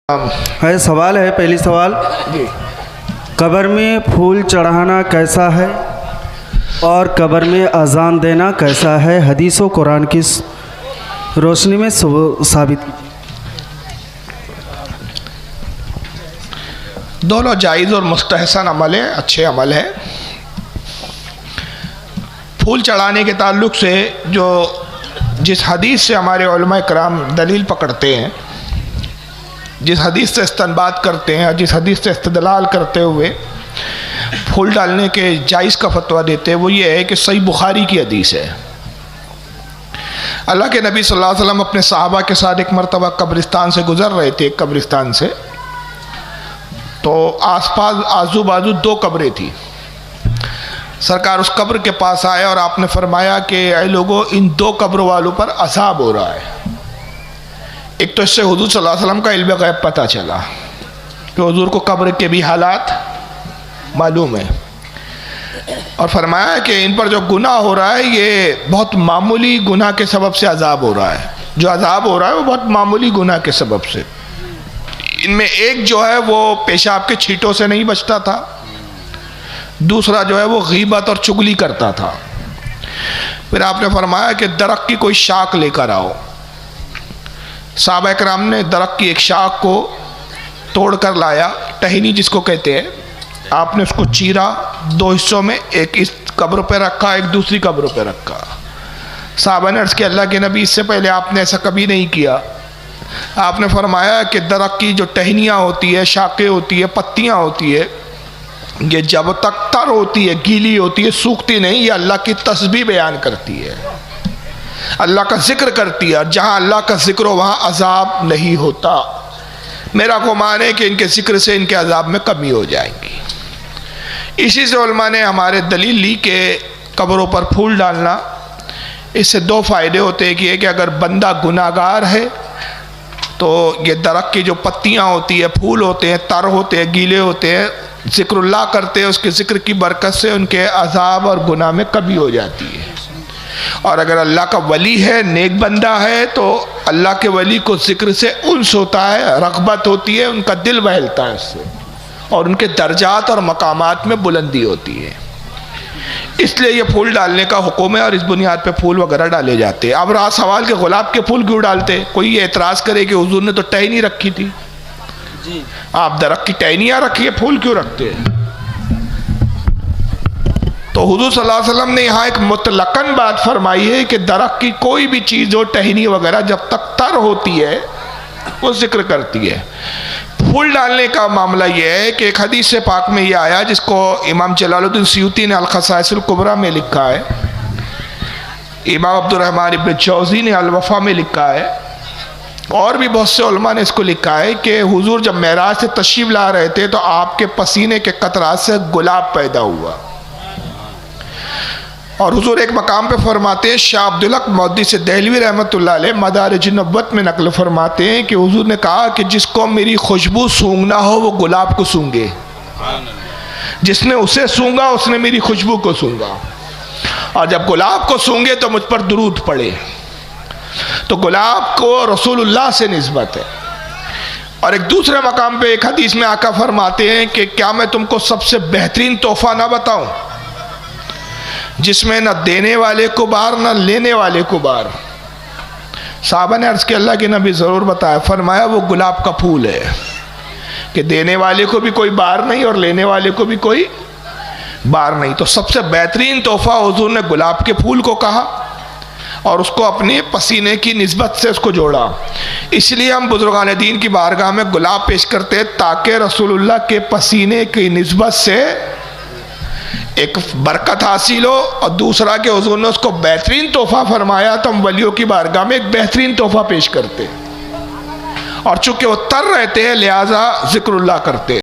है सवाल है। पहली सवाल जी, कब्र में फूल चढ़ाना कैसा है और कब्र में अजान देना कैसा है? हदीस व कुरान की रोशनी में साबित कीजिए। दोनों जायज़ और मुस्तहसन अमल है, अच्छे अमल है। फूल चढ़ाने के ताल्लुक़ से जिस हदीस से हमारे उलमा कराम दलील पकड़ते हैं, जिस हदीस से इस्तिंबात करते हैं, जिस हदीस से इस्तिदलाल करते हुए फूल डालने के जायज़ का फतवा देते हैं, वो ये है कि सही बुखारी की हदीस है। अल्लाह के नबी सल्लल्लाहु अलैहि वसल्लम अपने सहाबा के साथ एक मरतबा कब्रिस्तान से गुज़र रहे थे। एक कब्रिस्तान से तो आसपास आजू बाजू दो कब्रें थी। सरकार उस कब्र के पास आए और आपने फरमाया कि ऐ लोगों, इन दो कब्रों वालों पर अज़ाब हो रहा है। एक तो इससे हुज़ूर सल्लल्लाहु अलैहि वसल्लम का इल्म गैब पता चला कि हुज़ूर को कब्र के भी हालात मालूम है, और फरमाया कि इन पर जो गुनाह हो रहा है ये बहुत मामूली गुनाह के सबब से अज़ाब हो रहा है। जो अज़ाब हो रहा है वो बहुत मामूली गुनाह के सबब से। इनमें एक जो है वो पेशाब के छींटों से नहीं बचता था, दूसरा जो है वो गीबत और चुगली करता था। फिर आपने फरमाया कि दरख्त की कोई शाख लेकर आओ। सहाबा कराम ने दरख्त की एक शाख को तोड़ कर लाया, टहनी जिसको कहते हैं। आपने उसको चीरा दो हिस्सों में, एक इस कब्र पे रखा, एक दूसरी कब्र पे रखा। सहाबा ने अर्ज़ किया, अल्लाह के नबी, इससे पहले आपने ऐसा कभी नहीं किया। आपने फरमाया कि दरख्त की जो टहनियाँ होती है, शाखें होती है, पत्तियाँ होती है, ये जब तक तर होती है, गीली होती है, सूखती नहीं, ये अल्लाह की तस्बीह बयान करती है, अल्लाह का जिक्र करती है। और जहाँ अल्लाह का जिक्र हो वहाँ अजाब नहीं होता। मेरा गुमान है कि इनके जिक्र से इनके अजाब में कमी हो जाएगी। इसी से उलमा ने हमारे दलील ली कि कब्रों पर फूल डालना, इससे दो फ़ायदे होते हैं। कि अगर बंदा गुनाहगार है तो ये दरख्त की जो पत्तियाँ होती है, फूल होते हैं, तर होते हैं, गीले होते हैं, ज़िक्रुल्लाह करते हैं, उसके ज़िक्र की बरकत से उनके अजाब और गुनाह में कमी हो जाती है। और अगर अल्लाह का वली है, नेक बंदा है, तो अल्लाह के वली को ज़िक्र से उन्स होता है, रग़बत होती है, उनका दिल बहलता है उससे, और उनके दर्जात और मकामात में बुलंदी होती है। इसलिए ये फूल डालने का हुक्म है और इस बुनियाद पे फूल वगैरह डाले जाते हैं। अब रहा सवाल कि गुलाब के फूल क्यों डालते? कोई ये एतराज़ करे कि हुजूर ने तो टहनी रखी थी जी, आप दरख्त की टहनियाँ रखिए, फूल क्यों रखते हैं? तो हुजूर सल्लल्लाहु अलैहि वसल्लम ने यहाँ एक मुतलकन बात फरमाई है कि दरख्त की कोई भी चीज़ हो, टहनी वगैरह, जब तक तर होती है वो जिक्र करती है। फूल डालने का मामला ये है कि एक हदीस पाक में ये आया, जिसको इमाम जलालुद्दीन सयूती ने अल-ख़साइसुल कुबरा में लिखा है, इमाम अब्दुर्रहमान इब्न जौज़ी ने अल-वफ़ा में लिखा है, और भी बहुत से उलमा ने इसको लिखा है कि हुजूर जब मेराज से तशरीफ़ ला रहे थे तो आपके पसीने के कतरात से गुलाब पैदा हुआ। और हुजूर एक मकाम पे फरमाते हैं, शाह अब्दुल हक मुहद्दिस देहलवी रहमतुल्लाह अलैह मदारिज नबुव्वत में नकल फरमाते हैं कि हुजूर ने कहा कि जिसको मेरी खुशबू सूंघना हो वो गुलाब को सूंघे, जिसने उसे सूंघा उसने मेरी खुशबू को सूंघा, और जब गुलाब को सूंघे तो मुझ पर दुरूद पड़े। तो गुलाब को रसूलुल्लाह से निस्बत है। और एक दूसरे मकाम पे एक हदीस में आका फरमाते हैं कि क्या मैं तुमको सबसे बेहतरीन तोहफा ना बताऊं, जिसमें न देने वाले को बार न लेने वाले को बार? साहबा ने अर्ज़ किया, अल्लाह के नबी ज़रूर बताया। फरमाया वो गुलाब का फूल है कि देने वाले को भी कोई बार नहीं और लेने वाले को भी कोई बार नहीं। तो सबसे बेहतरीन तोहफा हुजूर ने गुलाब के फूल को कहा और उसको अपने पसीने की निस्बत से उसको जोड़ा। इसलिए हम बुजुर्गान दीन की बारगाह में गुलाब पेश करते हैं, ताकि रसूलुल्लाह के पसीने की निस्बत से एक बरकत हासिल हो, और दूसरा कि हुजूर ने उसको बेहतरीन तोहफा फरमाया तो हम वलियों की बारगाह में एक बेहतरीन तोहफा पेश करते हैं। और चूंकि वो तर रहते हैं लिहाजा जिक्रुल्लाह करते हैं।